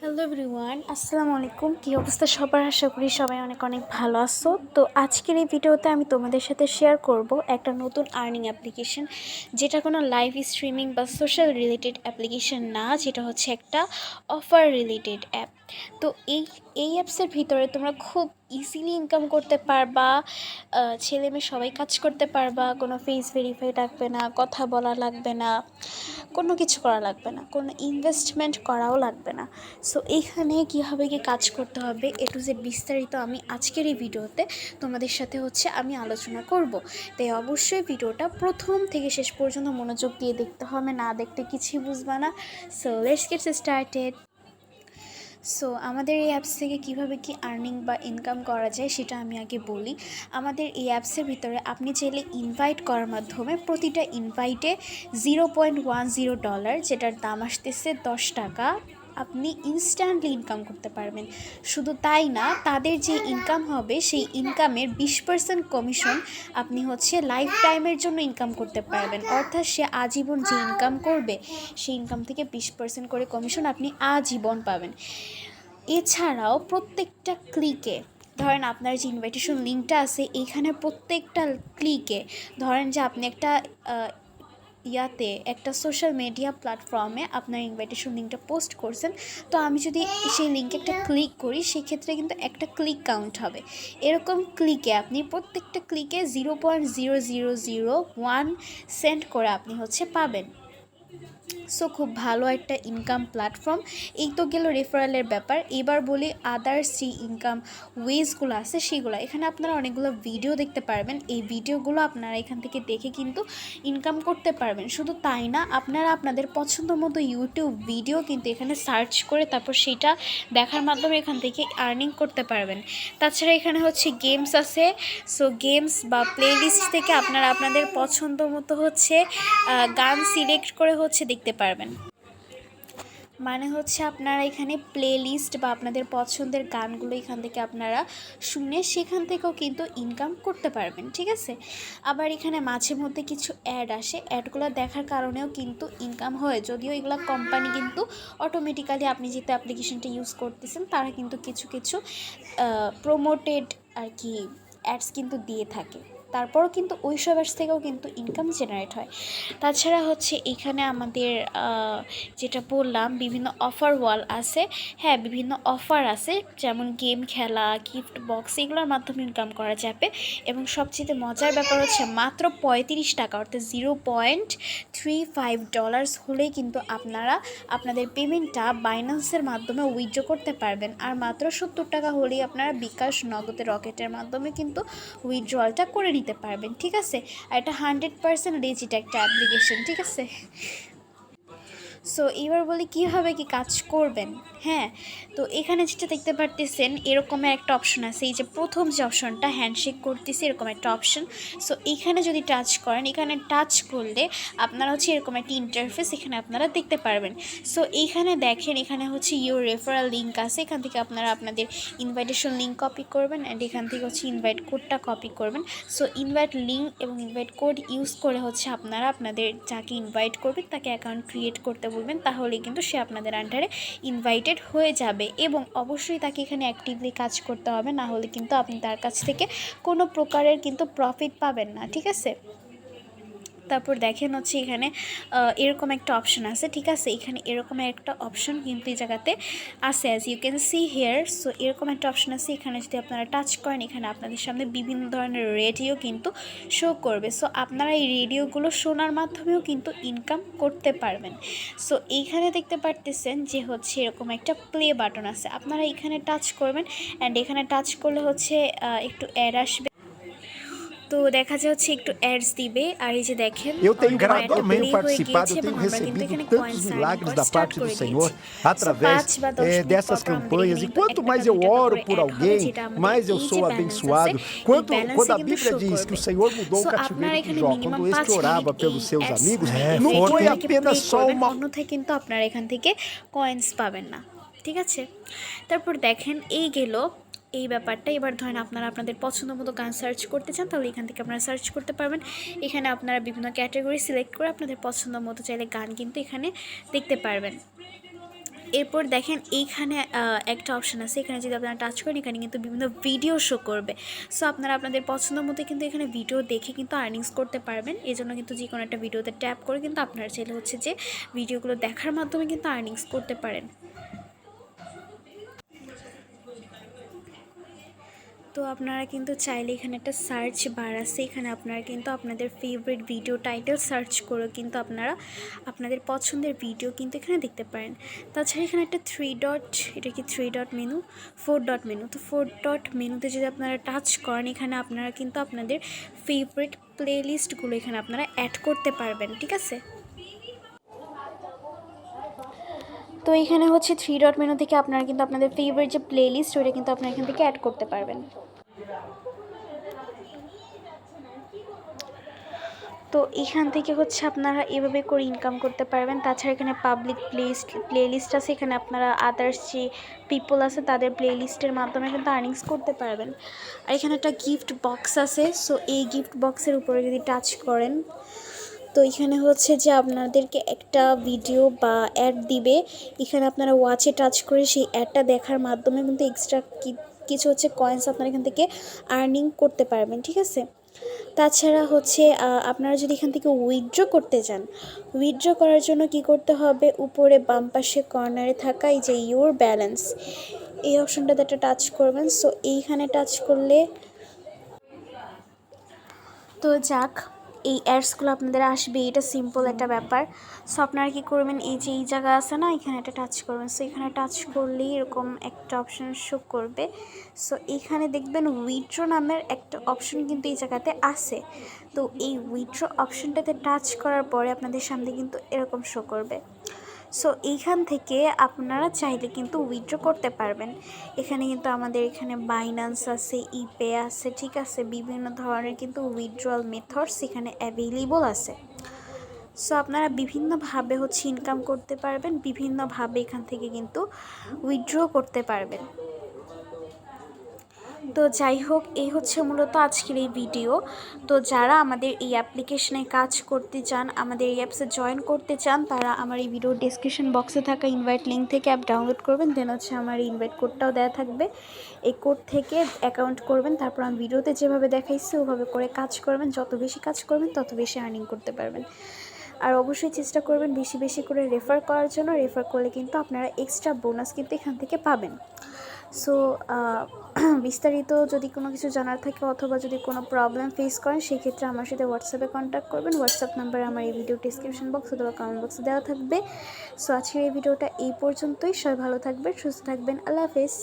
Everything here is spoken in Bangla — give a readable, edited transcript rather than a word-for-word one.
হ্যালো এভরিওয়ান, আসসালামু আলাইকুম। কী অবস্থা সবার? আশা করি সবাই অনেক অনেক ভালো আছো। তো আজকের এই ভিডিওতে আমি তোমাদের সাথে শেয়ার করব একটা নতুন আর্নিং অ্যাপ্লিকেশন, যেটা কোনো লাইভ স্ট্রিমিং বা সোশ্যাল রিলেটেড অ্যাপ্লিকেশন না, যেটা হচ্ছে একটা অফার রিলেটেড অ্যাপ। তো এই অ্যাপসের ভিতরে তোমরা খুব ইজিলি ইনকাম করতে পারবা। ছেলে মেয়ে সবাই কাজ করতে পারবা, কোনো ফেস ভেরিফাই লাগবে না, কথা বলা লাগবে না, কোনো কিছু করা লাগবে না, কোনো ইনভেস্টমেন্ট করাও লাগবে না। সো এইখানে কীভাবে কি কাজ করতে হবে এ টু জেড বিস্তারিত আমি আজকের এই ভিডিওতে তোমাদের সাথে আমি আলোচনা করব। তাই অবশ্যই ভিডিওটা প্রথম থেকে শেষ পর্যন্ত মনোযোগ দিয়ে দেখতে হবে, না দেখতে কিছুই বুঝবা না। So let's get started. So আমাদের এই অ্যাপস থেকে কীভাবে কি আর্নিং বা ইনকাম করা যায় সেটা আমি আগে বলি। আমাদের এই অ্যাপসের ভিতরে আপনি চাইলে ইনভাইট করার মাধ্যমে প্রতিটা ইনভাইটে $0.10, যেটার দাম আসতেছে 10 টাকা, আপনি ইনস্ট্যান্টলি ইনকাম করতে পারবেন। শুধু তাই না, তাদের যে ইনকাম হবে সেই ইনকামের 20% কমিশন আপনি লাইফ টাইমের জন্য ইনকাম করতে পারবেন। অর্থাৎ সে আজীবন যে ইনকাম করবে সেই ইনকাম থেকে 20% করে কমিশন আপনি আজীবন পাবেন। এছাড়াও প্রত্যেকটা ক্লিকে, ধরেন আপনার যে ইনভাইটেশন লিঙ্কটা আছে এইখানে প্রত্যেকটা ক্লিকে, ধরেন যে আপনি একটা সোশ্যাল মিডিয়া প্ল্যাটফর্মে আপনার ইনভাইটেশন লিঙ্কটা পোস্ট করছেন, তো আমি যদি সেই লিঙ্কে একটা ক্লিক করি সেক্ষেত্রে কিন্তু একটা ক্লিক কাউন্ট হবে। এরকম ক্লিকে আপনি প্রত্যেকটা ক্লিকে 0.0001 সেন্ট করে আপনি পাবেন। সো খুব ভালো একটা ইনকাম প্ল্যাটফর্ম। এই তো গেল রেফারেলের ব্যাপার। এবার বলি আদার্স যে ইনকাম ওয়েজগুলো আছে সেগুলো। এখানে আপনারা অনেকগুলো ভিডিও দেখতে পারবেন, এই ভিডিওগুলো আপনারা এখান থেকে দেখে কিন্তু ইনকাম করতে পারবেন। শুধু তাই না, আপনারা আপনাদের পছন্দ মতো ইউটিউব ভিডিও কিন্তু এখানে সার্চ করে তারপর সেটা দেখার মাধ্যমে এখান থেকে আর্নিং করতে পারবেন। তাছাড়া এখানে গেমস আছে। সো গেমস বা প্লেলিস্ট থেকে আপনারা আপনাদের পছন্দ মতো গান সিলেক্ট করে দেখতে পারবেন। মানে আপনারা এখানে প্লে লিস্ট বা আপনাদের পছন্দের গানগুলো এখান থেকে আপনারা শুনে সেখান থেকেও কিন্তু ইনকাম করতে পারবেন, ঠিক আছে। আবার এখানে মাঝে মধ্যে কিছু অ্যাড আসে, অ্যাডগুলো দেখার কারণেও কিন্তু ইনকাম হয়, যদিও এগুলো কোম্পানি কিন্তু অটোমেটিক্যালি আপনি যেহেতু অ্যাপ্লিকেশনটা ইউজ করতেছেন তারা কিন্তু কিছু কিছু প্রমোটেড অ্যাডস কিন্তু দিয়ে থাকে, তারপরও কিন্তু ওই সব অ্যাডস থেকেও কিন্তু ইনকাম জেনারেট হয়। তাছাড়া এখানে আমাদের যেটা বললাম বিভিন্ন অফার ওয়াল আছে। হ্যাঁ, বিভিন্ন অফার আছে, যেমন গেম খেলা, গিফট বক্স, এগুলোর মাধ্যমে ইনকাম করা যাবে। এবং সবচেয়ে মজার ব্যাপার মাত্র 35 টাকা অর্থাৎ $0.35 হলেই কিন্তু আপনারা আপনাদের পেমেন্টটা বাইন্যান্সের মাধ্যমে উইথড্র করতে পারবেন। আর মাত্র 70 টাকা হলেই আপনারা বিকাশ, নগদে, রকেটের মাধ্যমে কিন্তু উইথড্রলটা করে নিতে পারবেন, ঠিক আছে। আর এটা 100% লেজিট একটা অ্যাপ্লিকেশন, ঠিক আছে। সো এবার বলি কীভাবে কি কাজ করবেন। হ্যাঁ, তো এখানে যেটা দেখতে পারতেছেন এরকমের একটা অপশন আছে, এই যে প্রথম যে অপশনটা হ্যান্ডশেক করতেছে এরকম একটা অপশন। সো এইখানে যদি টাচ করেন, এখানে টাচ করলে আপনারা এরকম একটা ইন্টারফেস এখানে আপনারা দেখতে পারবেন। সো এইখানে দেখেন, এখানে ইউর রেফারাল লিঙ্ক আছে, এখান থেকে আপনারা আপনাদের ইনভাইটেশন লিঙ্ক কপি করবেন অ্যান্ড এখান থেকে ইনভাইট কোডটা কপি করবেন। সো ইনভাইট লিঙ্ক এবং ইনভাইট কোড ইউজ করে আপনারা আপনাদের যাকে ইনভাইট করবেন তাকে অ্যাকাউন্ট ক্রিয়েট করতে বলবেন, তাহলে কিন্তু সে আপনাদের আন্ডারে ইনভাইটেড হয়ে যাবে। এবং অবশ্যই তাকে এখানে অ্যাক্টিভলি কাজ করতে হবে, না হলে কিন্তু আপনি তার কাছ থেকে কোনো প্রকারের কিন্তু প্রফিট পাবেন না, ঠিক আছে। তারপর দেখেন এখানে এরকম একটা অপশন আছে, ঠিক আছে। এখানে এরকম একটা অপশন কিন্তু এই জায়গাতে আছে, as you can see here. So এরকম একটা অপশন আছে, এখানে যদি আপনারা টাচ করেন এখানে আপনাদের সামনে বিভিন্ন ধরনের রেডিও কিন্তু শো করবে। সো আপনারা এই রেডিওগুলো শোনার মাধ্যমেও কিন্তু ইনকাম করতে পারবেন। সো এইখানে দেখতে পারতেছেন যে এরকম একটা প্লে বাটন আছে, আপনারা এখানে টাচ করবেন অ্যান্ড এখানে টাচ করলে একটু অ্যাড আসবে। তো দেখা যাচ্ছে একটু অ্যাডস দিবে, আর এই যে দেখেন Eu tenho gradualmente participado, eu tenho recebido tantos milagres da parte do Senhor através dessas campanhas. E quanto mais eu oro por alguém, mais eu sou abençoado. Quando a Bíblia diz que o Senhor mudou o cativeiro de Jó, quando este orava pelos seus amigos, não foi apenas só uma... অন্যথায় কিন্তু আপনারা এখান থেকে কয়েন্স পাবেন না, ঠিক আছে। তারপর দেখেন এই গেল এই ব্যাপারটা। এবার ধরেন আপনারা আপনাদের পছন্দ মতো গান সার্চ করতে চান, তাহলে এখান থেকে আপনারা সার্চ করতে পারবেন। এখানে আপনারা বিভিন্ন ক্যাটাগরি সিলেক্ট করে আপনাদের পছন্দ মতো চাইলে গান কিন্তু এখানে দেখতে পারবেন, এরপর দেখেন এইখানে একটা অপশান আছে, এখানে যদি আপনারা টাচ করেন এখানে কিন্তু বিভিন্ন ভিডিও শো করবে। সো আপনারা আপনাদের পছন্দ মতো কিন্তু এখানে ভিডিও দেখে কিন্তু আর্নিংস করতে পারবেন। এই জন্য কিন্তু যে কোনো একটা ভিডিওতে ট্যাপ করে কিন্তু আপনারা চাইলে হচ্ছে যে ভিডিওগুলো দেখার মাধ্যমে কিন্তু আর্নিংস করতে পারেন। তো আপনারা কিন্তু চাইলে এখানে একটা সার্চ বার আছে, এখানে আপনারা কিন্তু আপনাদের ফেভারিট ভিডিও টাইটেল সার্চ করে কিন্তু আপনারা আপনাদের পছন্দের ভিডিও কিন্তু এখানে দেখতে পারেন। তাছাড়া এখানে একটা 3 ডট, এটা কি 3 ডট মেনু, 4 ডট মেনু। তো 4 ডট মেনুতে যদি আপনারা টাচ করেন এখানে আপনারা কিন্তু আপনাদের ফেভারিট প্লেলিস্টগুলো এখানে আপনারা অ্যাড করতে পারবেন, ঠিক আছে। তো এখানে হচ্ছে 3 ডট মেনু থেকে আপনারা কিন্তু আপনাদের ফেভারিট যে প্লেলিস্ট ওইটা কিন্তু আপনারা এখান থেকে অ্যাড করতে পারবেন। তো এখান থেকে হচ্ছে আপনারা এভাবে করে ইনকাম করতে পারবেন। তাছাড়া এখানে পাবলিক প্লেলিস্ট আছে, এখানে আপনারা আদার্স যে পিপল আছে তাদের প্লেলিস্টের মাধ্যমে কিন্তু আর্নিংস করতে পারবেন। আর এখানে একটা গিফট বক্স আছে, সো এই গিফট বক্সের উপরে যদি টাচ করেন তো এখানে হচ্ছে যে আপনাদেরকে একটা ভিডিও বা অ্যাড দিবে, এখানে আপনারা ওয়াচে টাচ করে সেই অ্যাডটা দেখার মাধ্যমে কিন্তু এক্সট্রা কিছু হচ্ছে কয়েন্স আপনারা এখান থেকে আর্নিং করতে পারবেন, ঠিক আছে। তাছাড়া হচ্ছে আপনারা যদি এখান থেকে উইথড্র করতে চান, উইথড্র করার জন্য কি করতে হবে, উপরে বাম পাশে কর্নারে থাকা এই যে ইউর ব্যালেন্স এই অপশনটাতে একটা টাচ করবেন। সো এইখানে টাচ করলে তো যাক এই অ্যাডসগুলো আপনাদের আসবে, এটা সিম্পল একটা ব্যাপার। সো আপনারা কী করবেন, এই যে এই জায়গা আছে না, এখানে একটা টাচ করবেন। সো এখানে টাচ করলেই এরকম একটা অপশান শো করবে। সো এখানে দেখবেন উইথড্র নামের একটা অপশন কিন্তু এই জায়গাতে আছে। তো এই উইথড্র অপশনটাতে টাচ করার পরে আপনাদের সামনে কিন্তু এরকম শো করবে। সো এইখান থেকে আপনারা চাইলে কিন্তু উইথড্র করতে পারবেন। এখানে কিন্তু আমাদের এখানে বাইন্যান্স আছে, ইপে আছে, ঠিক আছে, বিভিন্ন ধরনের কিন্তু উইথড্রয়াল মেথডস এখানে অ্যাভেলেবল আছে। সো আপনারা বিভিন্নভাবে হচ্ছে ইনকাম করতে পারবেন, বিভিন্নভাবে এখান থেকে কিন্তু উইথড্র করতে পারবেন। তো যাই হোক, এই হচ্ছে মূলত আজকের এই ভিডিও। তো যারা আমাদের এই অ্যাপ্লিকেশনে কাজ করতে চান, আমাদের এই অ্যাপসে জয়েন করতে চান, তারা আমার এই ভিডিও ডেসক্রিপশন বক্সে থাকা ইনভাইট লিঙ্ক থেকে অ্যাপ ডাউনলোড করবেন। দেন হচ্ছে আমার এই ইনভাইট কোডটাও দেওয়া থাকবে, এই কোড থেকে অ্যাকাউন্ট করবেন। তারপর আমি ভিডিওতে যেভাবে দেখাইছি ওভাবে করে কাজ করবেন। যত বেশি কাজ করবেন তত বেশি আর্নিং করতে পারবেন। আর অবশ্যই চেষ্টা করবেন বেশি বেশি করে রেফার করার জন্য। রেফার করলে কিন্তু আপনারা এক্সট্রা বোনাস কিন্তু এখান থেকে পাবেন। সো বিস্তারিত যদি কোনো কিছু জানার থাকে অথবা যদি কোনো প্রবলেম ফেস করেন সেক্ষেত্রে আমার সাথে হোয়াটসঅ্যাপে কন্ট্যাক্ট করবেন। হোয়াটসঅ্যাপ নাম্বার আমার এই ভিডিও ডিসক্রিপশন বক্স অথবা কমেন্ট বক্সে দেওয়া থাকবে। সো আজকের এই ভিডিওটা এই পর্যন্তই। সবাই ভালো থাকবেন, সুস্থ থাকবেন, আল্লাহ হাফেজ।